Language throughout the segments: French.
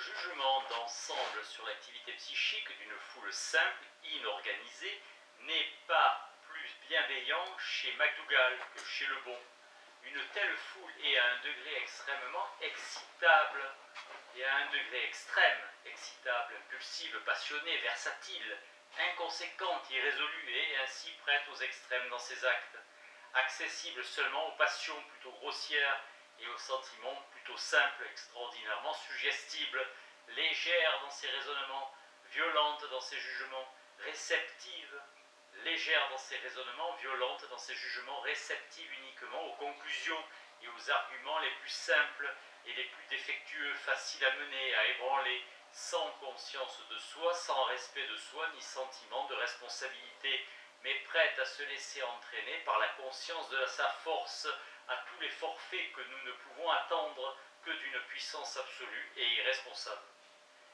jugement d'ensemble sur l'activité psychique d'une foule simple, inorganisée, n'est pas plus bienveillant chez McDougall que chez Le Bon. Une telle foule est à un degré extrêmement excitable, et à un degré extrême, excitable, impulsive, passionnée, versatile, inconséquente, irrésolue, et ainsi prête aux extrêmes dans ses actes, accessible seulement aux passions plutôt grossières et aux sentiments plutôt simples, extraordinairement suggestibles, légère dans ses raisonnements, violente dans ses jugements, réceptive, légère dans ses raisonnements, violente dans ses jugements, réceptive uniquement aux conclusions et aux arguments les plus simples et les plus défectueux, faciles à mener, à ébranler, sans conscience de soi, sans respect de soi, ni sentiment de responsabilité, mais prête à se laisser entraîner par la conscience de sa force à tous les forfaits que nous ne pouvons attendre que d'une puissance absolue et irresponsable.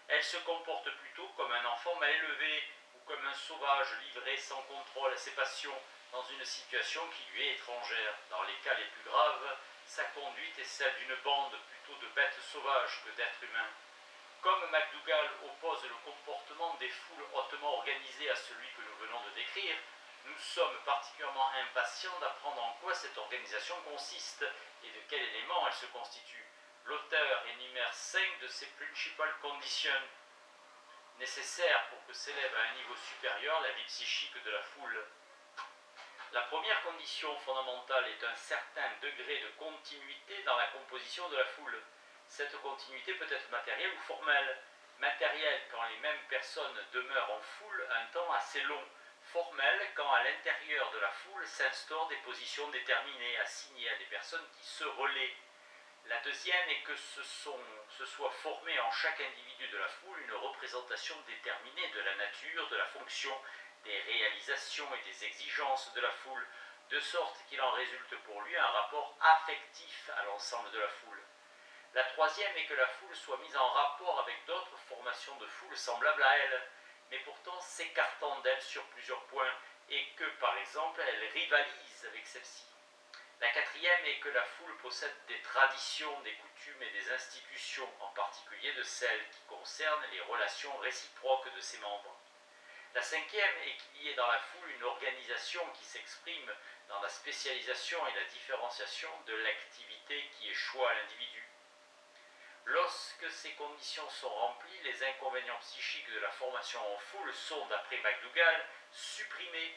Elle se comporte plutôt comme un enfant mal élevé ou comme un sauvage livré sans contrôle à ses passions dans une situation qui lui est étrangère. Dans les cas les plus graves, sa conduite est celle d'une bande plutôt de bêtes sauvages que d'êtres humains. Comme McDougall oppose le comportement des foules hautement organisées à celui que nous venons de décrire, nous sommes particulièrement impatients d'apprendre en quoi cette organisation consiste et de quels éléments elle se constitue. L'auteur énumère 5 de ces principal conditions nécessaires pour que s'élève à un niveau supérieur la vie psychique de la foule. La première condition fondamentale est un certain degré de continuité dans la composition de la foule. Cette continuité peut être matérielle ou formelle. Matérielle quand les mêmes personnes demeurent en foule un temps assez long. Formelle quand à l'intérieur de la foule s'instaurent des positions déterminées, assignées à des personnes qui se relaient. La deuxième est que se soit formé en chaque individu de la foule une représentation déterminée de la nature, de la fonction, des réalisations et des exigences de la foule, de sorte qu'il en résulte pour lui un rapport affectif à l'ensemble de la foule. La troisième est que la foule soit mise en rapport avec d'autres formations de foule semblables à elle, mais pourtant s'écartant d'elle sur plusieurs points, et que, par exemple, elle rivalise avec celle-ci. La quatrième est que la foule possède des traditions, des coutumes et des institutions, en particulier de celles qui concernent les relations réciproques de ses membres. La cinquième est qu'il y ait dans la foule une organisation qui s'exprime dans la spécialisation et la différenciation de l'activité qui échoit à l'individu. Lorsque ces conditions sont remplies, les inconvénients psychiques de la formation en foule sont, d'après McDougall, supprimés.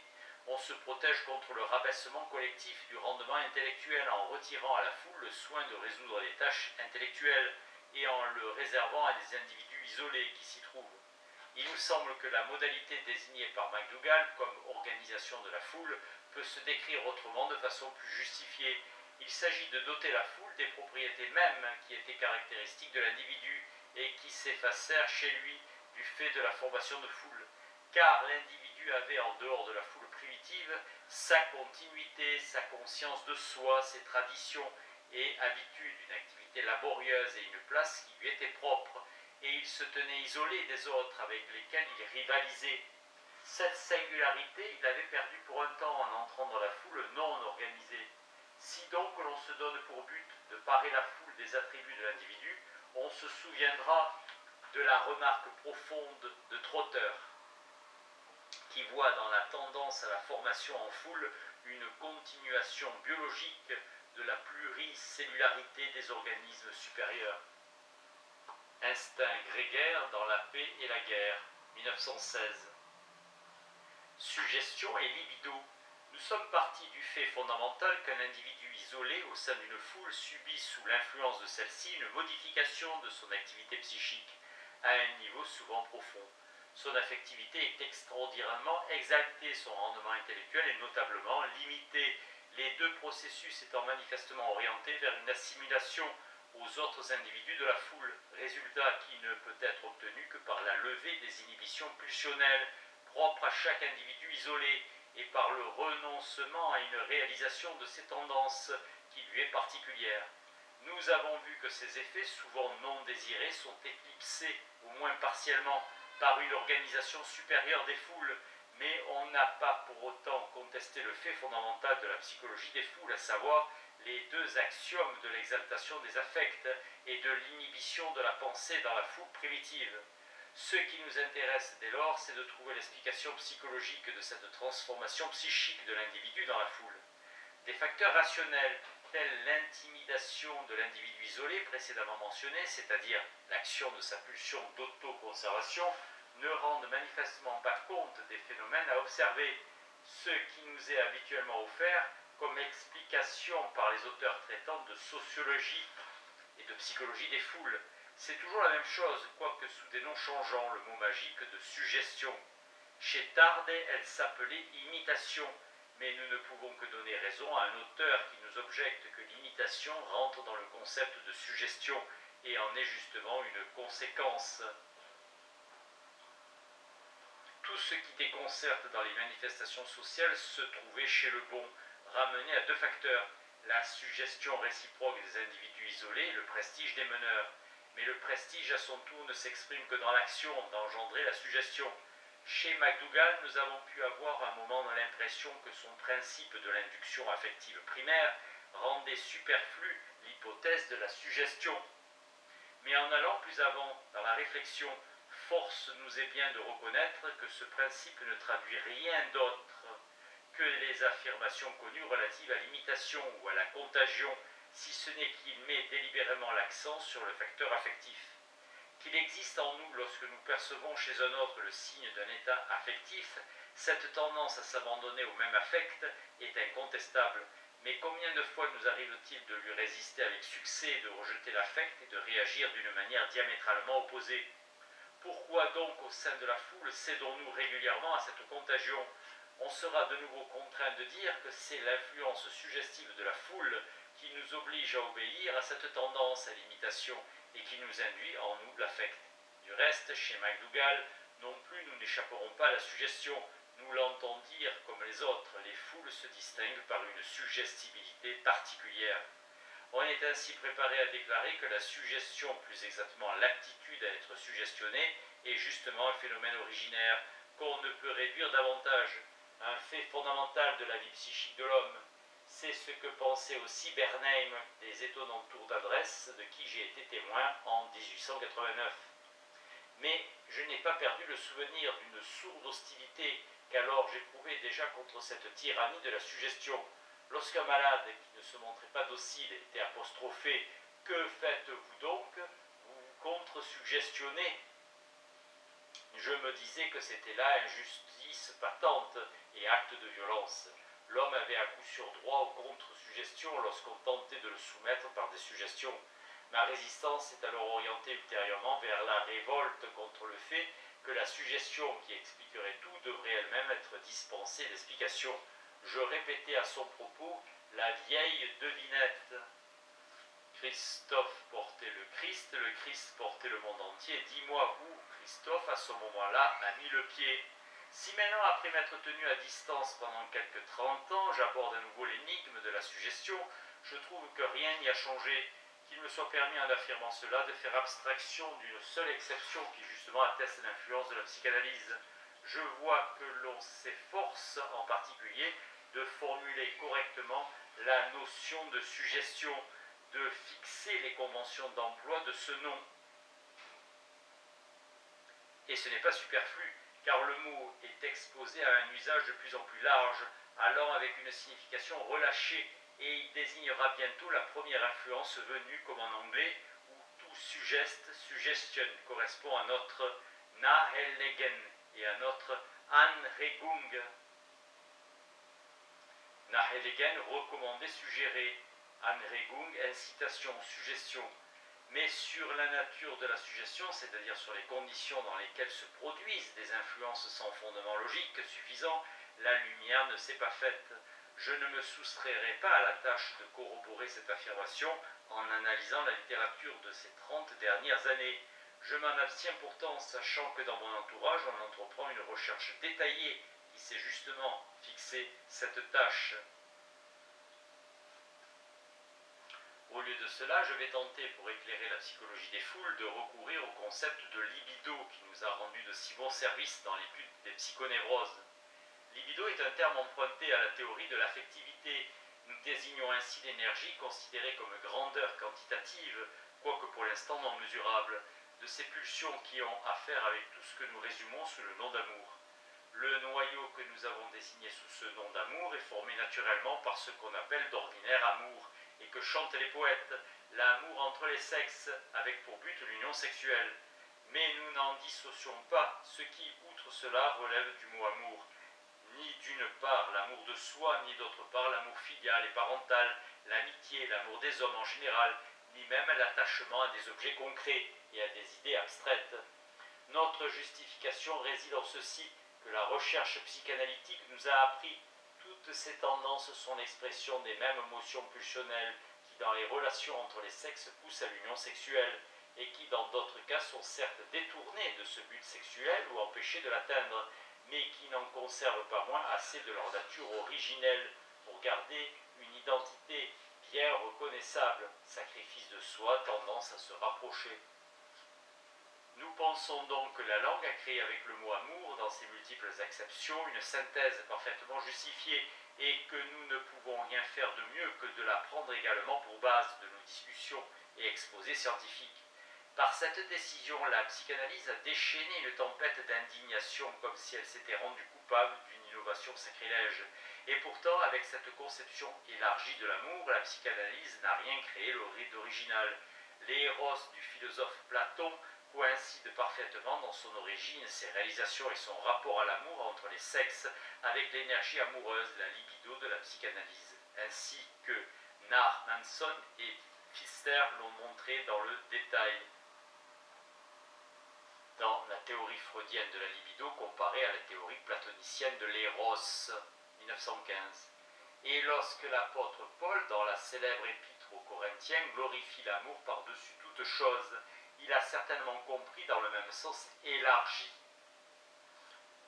On se protège contre le rabaissement collectif du rendement intellectuel en retirant à la foule le soin de résoudre les tâches intellectuelles et en le réservant à des individus isolés qui s'y trouvent. Il nous semble que la modalité désignée par McDougall comme organisation de la foule peut se décrire autrement de façon plus justifiée. Il s'agit de doter la foule des propriétés mêmes qui étaient caractéristiques de l'individu et qui s'effacèrent chez lui du fait de la formation de foule. Car l'individu avait en dehors de la foule primitive sa continuité, sa conscience de soi, ses traditions et habitudes, une activité laborieuse et une place qui lui était propre, et il se tenait isolé des autres avec lesquels il rivalisait. Cette singularité, il l'avait perdue pour un temps en entrant dans la foule non organisée. Si donc l'on se donne pour but de parer la foule des attributs de l'individu, on se souviendra de la remarque profonde de Trotter, qui voit dans la tendance à la formation en foule une continuation biologique de la pluricellularité des organismes supérieurs. Instinct grégaire dans la paix et la guerre, 1916. Suggestion et libido. Nous sommes partis du fait fondamental qu'un individu isolé au sein d'une foule subit sous l'influence de celle-ci une modification de son activité psychique à un niveau souvent profond. Son affectivité est extraordinairement exaltée, son rendement intellectuel est notablement limité, les deux processus étant manifestement orientés vers une assimilation aux autres individus de la foule, résultat qui ne peut être obtenu que par la levée des inhibitions pulsionnelles propres à chaque individu isolé et par le renoncement à une réalisation de ses tendances qui lui est particulière. Nous avons vu que ces effets, souvent non désirés, sont éclipsés, au moins partiellement, par une organisation supérieure des foules, mais on n'a pas pour autant contesté le fait fondamental de la psychologie des foules, à savoir les deux axiomes de l'exaltation des affects et de l'inhibition de la pensée dans la foule primitive. Ce qui nous intéresse dès lors, c'est de trouver l'explication psychologique de cette transformation psychique de l'individu dans la foule. Des facteurs rationnels tels l'intimidation de l'individu isolé précédemment mentionné, c'est-à-dire l'action de sa pulsion d'autoconservation, ne rendent manifestement pas compte des phénomènes à observer, ce qui nous est habituellement offert comme explication par les auteurs traitant de sociologie et de psychologie des foules. C'est toujours la même chose, quoique sous des noms changeants, le mot magique de suggestion. Chez Tardet, elle s'appelait imitation, mais nous ne pouvons que donner raison à un auteur qui nous objecte que l'imitation rentre dans le concept de suggestion et en est justement une conséquence. Tout ce qui déconcerte dans les manifestations sociales se trouvait chez le bon, ramené à deux facteurs, la suggestion réciproque des individus isolés, le prestige des meneurs. Mais le prestige à son tour ne s'exprime que dans l'action d'engendrer la suggestion. Chez McDougall, nous avons pu avoir un moment l'impression que son principe de l'induction affective primaire rendait superflue l'hypothèse de la suggestion. Mais en allant plus avant dans la réflexion, force nous est bien de reconnaître que ce principe ne traduit rien d'autre que les affirmations connues relatives à l'imitation ou à la contagion, si ce n'est qu'il met délibérément l'accent sur le facteur affectif. Qu'il existe en nous, lorsque nous percevons chez un autre le signe d'un état affectif, cette tendance à s'abandonner au même affect est incontestable. Mais combien de fois nous arrive-t-il de lui résister avec succès, de rejeter l'affect et de réagir d'une manière diamétralement opposée? Pourquoi donc, au sein de la foule, cédons-nous régulièrement à cette contagion? On sera de nouveau contraint de dire que c'est l'influence suggestive de la foule qui nous oblige à obéir à cette tendance à l'imitation et qui nous induit en nous l'affect. Du reste, chez McDougall, non plus nous n'échapperons pas à la suggestion. Nous l'entendons dire comme les autres, les foules se distinguent par une suggestibilité particulière. On est ainsi préparé à déclarer que la suggestion, plus exactement l'aptitude à être suggestionné, est justement un phénomène originaire qu'on ne peut réduire davantage, un fait fondamental de la vie psychique de l'homme. C'est ce que pensait aussi Bernheim des étonnants tours d'adresse de qui j'ai été témoin en 1889. Mais je n'ai pas perdu le souvenir d'une sourde hostilité qu'alors j'éprouvais déjà contre cette tyrannie de la suggestion. Lorsqu'un malade qui ne se montrait pas docile était apostrophé « Que faites-vous donc ? Vous vous contre-suggestionnez » Je me disais que c'était là injustice patente et acte de violence. L'homme avait à coup sûr droit aux contre-suggestions lorsqu'on tentait de le soumettre par des suggestions. Ma résistance s'est alors orientée ultérieurement vers la révolte contre le fait que la suggestion qui expliquerait tout devrait elle-même être dispensée d'explication. Je répétais à son propos la vieille devinette. Christophe portait le Christ portait le monde entier. Dis-moi où Christophe, à ce moment-là, a mis le pied. Si maintenant, après m'être tenu à distance pendant quelques 30 ans, j'aborde à nouveau l'énigme de la suggestion, je trouve que rien n'y a changé. Qu'il me soit permis, en affirmant cela, de faire abstraction d'une seule exception qui justement atteste l'influence de la psychanalyse. Je vois que l'on s'efforce en particulier de formuler correctement la notion de suggestion, de fixer les conventions d'emploi de ce nom. Et ce n'est pas superflu, car le mot est exposé à un usage de plus en plus large, allant avec une signification relâchée, et il désignera bientôt la première influence venue, comme en anglais, où tout suggestion correspond à notre nahelegen et à notre Anregung. Nahelegen, recommander, suggérer. Anregung, incitation, suggestion. Mais sur la nature de la suggestion, c'est-à-dire sur les conditions dans lesquelles se produisent des influences sans fondement logique suffisant, la lumière ne s'est pas faite. Je ne me soustrairai pas à la tâche de corroborer cette affirmation en analysant la littérature de ces 30 dernières années. Je m'en abstiens pourtant, sachant que dans mon entourage, on entreprend une recherche détaillée qui s'est justement fixé cette tâche. Au lieu de cela, je vais tenter, pour éclairer la psychologie des foules, de recourir au concept de libido qui nous a rendu de si bons services dans l'étude des psychonévroses. Libido est un terme emprunté à la théorie de l'affectivité, Nous désignons ainsi l'énergie considérée comme grandeur quantitative, quoique pour l'instant non mesurable, de ces pulsions qui ont affaire avec tout ce que nous résumons sous le nom d'amour. Le noyau que nous avons désigné sous ce nom d'amour est formé naturellement par ce qu'on appelle d'ordinaire amour, et que chantent les poètes, l'amour entre les sexes, avec pour but l'union sexuelle. Mais nous n'en dissocions pas ce qui, outre cela, relève du mot amour. Ni d'une part l'amour de soi, ni d'autre part l'amour filial et parental, l'amitié, l'amour des hommes en général, ni même l'attachement à des objets concrets et à des idées abstraites. Notre justification réside en ceci, que la recherche psychanalytique nous a appris. Toutes ces tendances sont l'expression des mêmes émotions pulsionnelles qui, dans les relations entre les sexes, poussent à l'union sexuelle, et qui, dans d'autres cas, sont certes détournées de ce but sexuel ou empêchées de l'atteindre, mais qui n'en conservent pas moins assez de leur nature originelle pour garder une identité bien reconnaissable, sacrifice de soi, tendance à se rapprocher. Nous pensons donc que la langue a créé avec le mot amour, dans ses multiples acceptions, une synthèse parfaitement justifiée, et que nous ne pouvons rien faire de mieux que de la prendre également pour base de nos discussions et exposés scientifiques. Par cette décision, la psychanalyse a déchaîné une tempête d'indignation comme si elle s'était rendue coupable d'une innovation sacrilège. Et pourtant, avec cette conception élargie de l'amour, la psychanalyse n'a rien créé d'original. L'éros du philosophe Platon coïncide parfaitement dans son origine, ses réalisations et son rapport à l'amour entre les sexes avec l'énergie amoureuse, la libido de la psychanalyse, ainsi que Narr Manson et Pfister l'ont montré dans le détail dans la théorie freudienne de la libido comparée à la théorie platonicienne de l'éros, 1915. Et lorsque l'apôtre Paul, dans la célèbre épître aux Corinthiens, glorifie l'amour par-dessus toute chose, il a certainement compris dans le même sens élargi.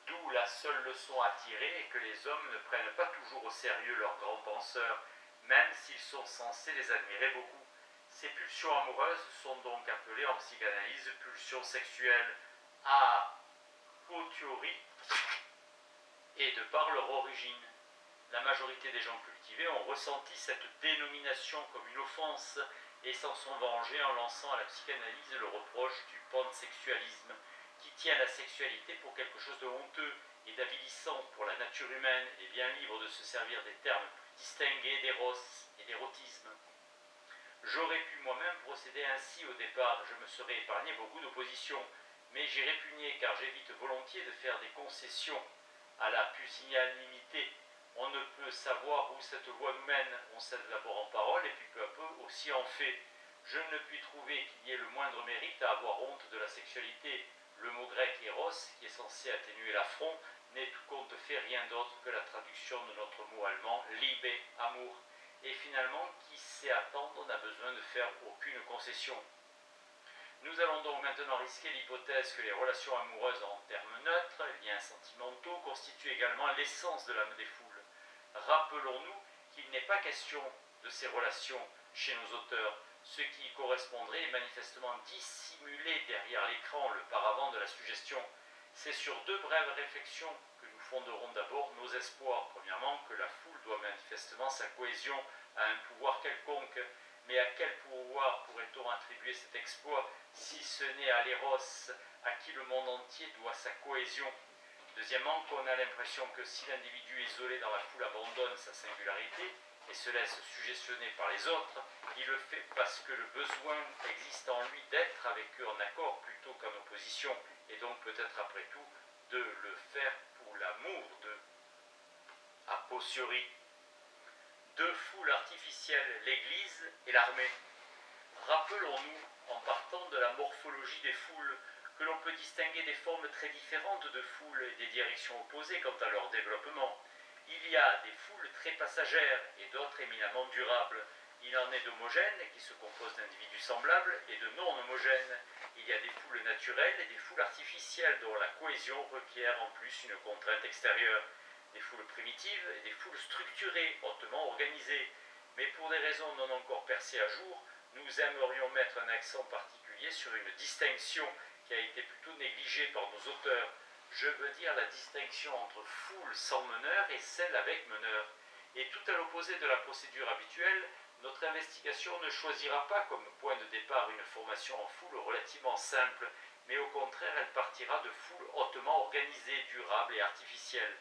D'où la seule leçon à tirer est que les hommes ne prennent pas toujours au sérieux leurs grands penseurs, même s'ils sont censés les admirer beaucoup. Ces pulsions amoureuses sont donc appelées en psychanalyse pulsions sexuelles, a fortiori, et de par leur origine. La majorité des gens cultivés ont ressenti cette dénomination comme une offense et s'en sont vengés en lançant à la psychanalyse le reproche du pansexualisme, qui tient la sexualité pour quelque chose de honteux et d'avilissant pour la nature humaine, et bien libre de se servir des termes plus distingués d'éros et d'érotisme. J'aurais pu moi-même procéder ainsi au départ, je me serais épargné beaucoup d'opposition, mais j'ai répugné car j'évite volontiers de faire des concessions à la pusillanimité. On ne peut savoir où cette voie nous mène, on cède d'abord en parole et puis peu à peu aussi en fait. Je ne puis trouver qu'il y ait le moindre mérite à avoir honte de la sexualité. Le mot grec éros, qui est censé atténuer l'affront, n'est tout compte fait rien d'autre que la traduction de notre mot allemand liebe, amour. Et finalement, qui sait attendre n'a besoin de faire aucune concession. Nous allons donc maintenant risquer l'hypothèse que les relations amoureuses en termes neutres, liens sentimentaux, constituent également l'essence de l'âme des foules. Rappelons-nous qu'il n'est pas question de ces relations chez nos auteurs. Ce qui y correspondrait est manifestement dissimulé derrière l'écran, le paravent de la suggestion. C'est sur deux brèves réflexions que nous fonderons d'abord nos espoirs. Premièrement, que la foule doit manifestement sa cohésion à un pouvoir quelconque. Mais à quel pouvoir pourrait-on attribuer cet exploit, si ce n'est à l'éros, à qui le monde entier doit sa cohésion? Deuxièmement, qu'on a l'impression que si l'individu isolé dans la foule abandonne sa singularité et se laisse suggestionner par les autres, il le fait parce que le besoin existe en lui d'être avec eux en accord plutôt qu'en opposition, et donc peut-être après tout de le faire pour l'amour d'eux. A posteriori, deux foules artificielles, l'Église et l'armée. Rappelons-nous, en partant de la morphologie des foules, que l'on peut distinguer des formes très différentes de foules et des directions opposées quant à leur développement. Il y a des foules très passagères et d'autres éminemment durables. Il en est d'homogènes qui se composent d'individus semblables et de non homogènes. Il y a des foules naturelles et des foules artificielles dont la cohésion requiert en plus une contrainte extérieure. Des foules primitives et des foules structurées, hautement organisées. Mais pour des raisons non encore percées à jour, nous aimerions mettre un accent particulier sur une distinction qui a été plutôt négligée par nos auteurs. Je veux dire la distinction entre foule sans meneur et celle avec meneur. Et tout à l'opposé de la procédure habituelle, notre investigation ne choisira pas comme point de départ une formation en foule relativement simple, mais au contraire elle partira de foules hautement organisées, durables et artificielles.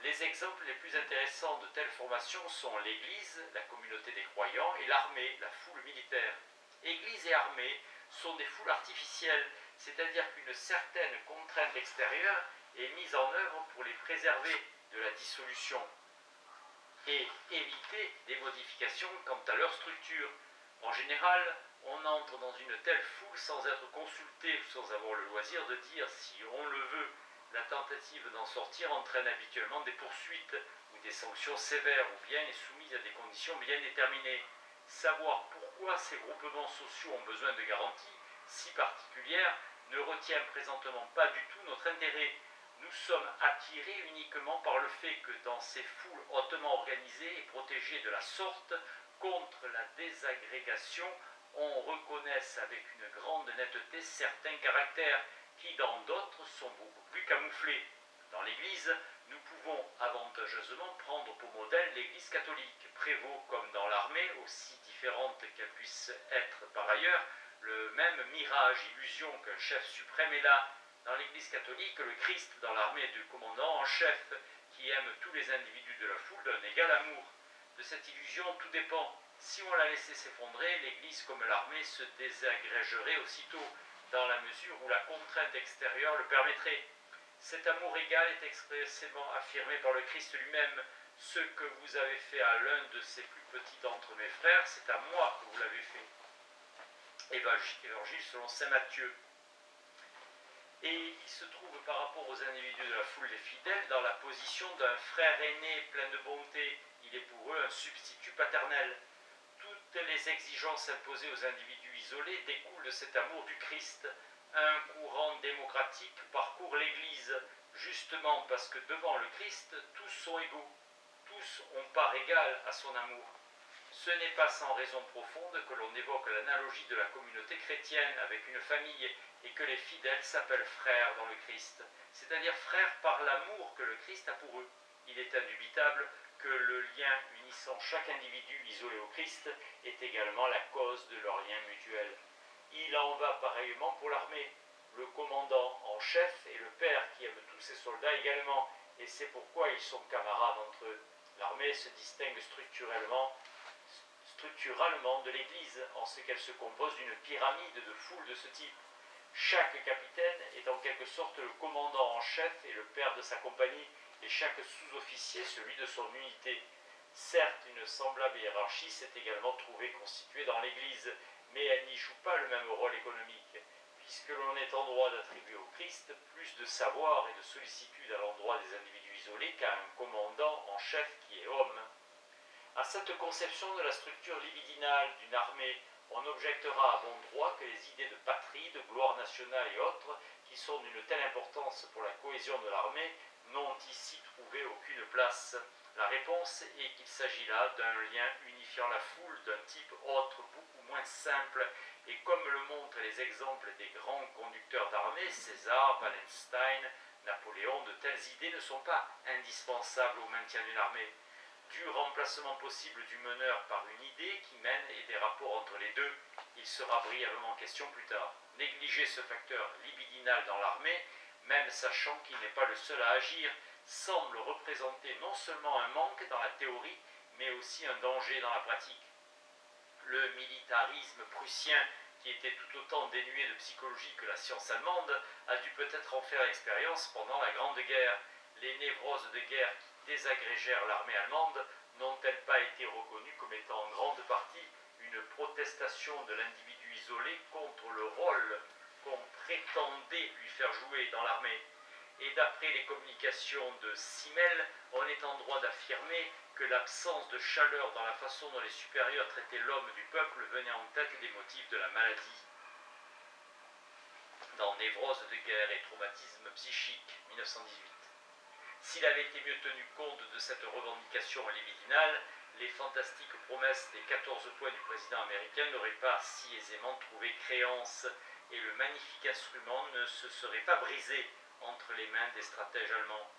Les exemples les plus intéressants de telles formations sont l'Église, la communauté des croyants, et l'armée, la foule militaire. Église et armée sont des foules artificielles, c'est-à-dire qu'une certaine contrainte extérieure est mise en œuvre pour les préserver de la dissolution et éviter des modifications quant à leur structure. En général, on entre dans une telle foule sans être consulté ou sans avoir le loisir de dire si on le veut. La tentative d'en sortir entraîne habituellement des poursuites ou des sanctions sévères ou bien est soumise à des conditions bien déterminées. Savoir pourquoi ces groupements sociaux ont besoin de garanties si particulières ne retient présentement pas du tout notre intérêt. Nous sommes attirés uniquement par le fait que dans ces foules hautement organisées et protégées de la sorte contre la désagrégation, on reconnaisse avec une grande netteté certains caractères qui dans d'autres sont beaucoup plus camouflés. Dans l'Église, nous pouvons avantageusement prendre pour modèle l'Église catholique. Prévaut, comme dans l'armée, aussi différente qu'elle puisse être par ailleurs, le même mirage, illusion qu'un chef suprême est là. Dans l'Église catholique, le Christ dans l'armée est le commandant en chef, qui aime tous les individus de la foule d'un égal amour. De cette illusion, tout dépend. Si on la laissait s'effondrer, l'Église comme l'armée se désagrégerait aussitôt, dans la mesure où la contrainte extérieure le permettrait. Cet amour égal est expressément affirmé par le Christ lui-même. Ce que vous avez fait à l'un de ces plus petits d'entre mes frères, c'est à moi que vous l'avez fait. Évangile selon saint Matthieu. Et il se trouve par rapport aux individus de la foule des fidèles dans la position d'un frère aîné plein de bonté. Il est pour eux un substitut paternel. Toutes les exigences imposées aux individus isolés découlent de cet amour du Christ. Un courant démocratique parcourt l'Église, justement parce que devant le Christ, tous sont égaux. Tous ont part égale à son amour. Ce n'est pas sans raison profonde que l'on évoque l'analogie de la communauté chrétienne avec une famille et que les fidèles s'appellent frères dans le Christ, c'est-à-dire frères par l'amour que le Christ a pour eux. Il est indubitable que le lien unissant chaque individu isolé au Christ est également la cause de leur lien mutuel. Il en va pareillement pour l'armée. Le commandant en chef est le père qui aime tous ses soldats également, et c'est pourquoi ils sont camarades entre eux. L'armée se distingue structurellement de l'Église, en ce qu'elle se compose d'une pyramide de foules de ce type. Chaque capitaine est en quelque sorte le commandant en chef et le père de sa compagnie, et chaque sous-officier celui de son unité. Certes, une semblable hiérarchie s'est également trouvée constituée dans l'Église, mais elle n'y joue pas le même rôle économique, puisque l'on est en droit d'attribuer au Christ plus de savoir et de sollicitude à l'endroit des individus isolés qu'à un commandant en chef qui est homme. À cette conception de la structure libidinale d'une armée, on objectera à bon droit que les idées de patrie, de gloire nationale et autres, qui sont d'une telle importance pour la cohésion de l'armée, n'ont ici trouvé aucune place. La réponse est qu'il s'agit là d'un lien unifiant la foule d'un type autre, beaucoup moins simple, et comme le montrent les exemples des grands conducteurs d'armée, César, Wallenstein, Napoléon, de telles idées ne sont pas indispensables au maintien d'une armée. Du remplacement possible du meneur par une idée qui mène et des rapports entre les deux, il sera brièvement question plus tard. Négliger ce facteur libidinal dans l'armée, même sachant qu'il n'est pas le seul à agir, semble représenter non seulement un manque dans la théorie, mais aussi un danger dans la pratique. Le militarisme prussien, qui était tout autant dénué de psychologie que la science allemande, a dû peut-être en faire l'expérience pendant la Grande Guerre. Les névroses de guerre qui désagrégèrent l'armée allemande n'ont-elles pas été reconnues comme étant en grande partie une protestation de l'individu isolé contre le rôle qu'on prétendait lui faire jouer dans l'armée? Et d'après les communications de Simmel, on est en droit d'affirmer que l'absence de chaleur dans la façon dont les supérieurs traitaient l'homme du peuple venait en tête des motifs de la maladie. Dans Névrose de guerre et traumatisme psychique, 1918. S'il avait été mieux tenu compte de cette revendication libidinale, les fantastiques promesses des 14 points du président américain n'auraient pas si aisément trouvé créance, et le magnifique instrument ne se serait pas brisé entre les mains des stratèges allemands.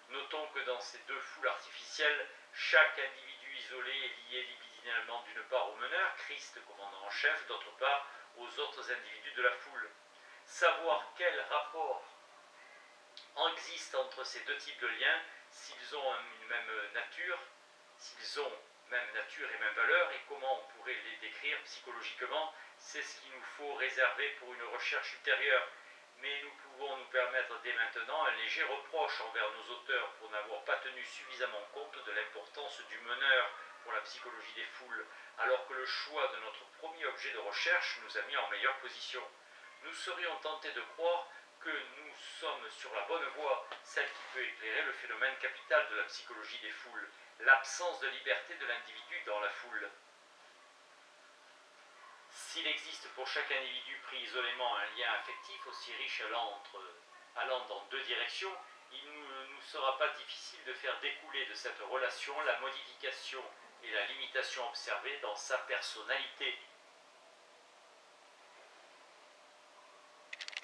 Notons que dans ces deux foules artificielles, chaque individu isolé est lié libidinalement d'une part au meneur, Christ commandant en chef, d'autre part aux autres individus de la foule. Savoir quel rapport existe entre ces deux types de liens, s'ils ont une même nature, s'ils ont même nature et même valeur, et comment on pourrait les décrire psychologiquement, c'est ce qu'il nous faut réserver pour une recherche ultérieure. Mais nous pouvons nous permettre dès maintenant un léger reproche envers nos auteurs pour n'avoir pas tenu suffisamment compte de l'importance du meneur pour la psychologie des foules, alors que le choix de notre premier objet de recherche nous a mis en meilleure position. Nous serions tentés de croire que nous sommes sur la bonne voie, celle qui peut éclairer le phénomène capital de la psychologie des foules, l'absence de liberté de l'individu dans la foule. S'il existe pour chaque individu pris isolément un lien affectif aussi riche allant dans deux directions, il ne nous sera pas difficile de faire découler de cette relation la modification et la limitation observée dans sa personnalité.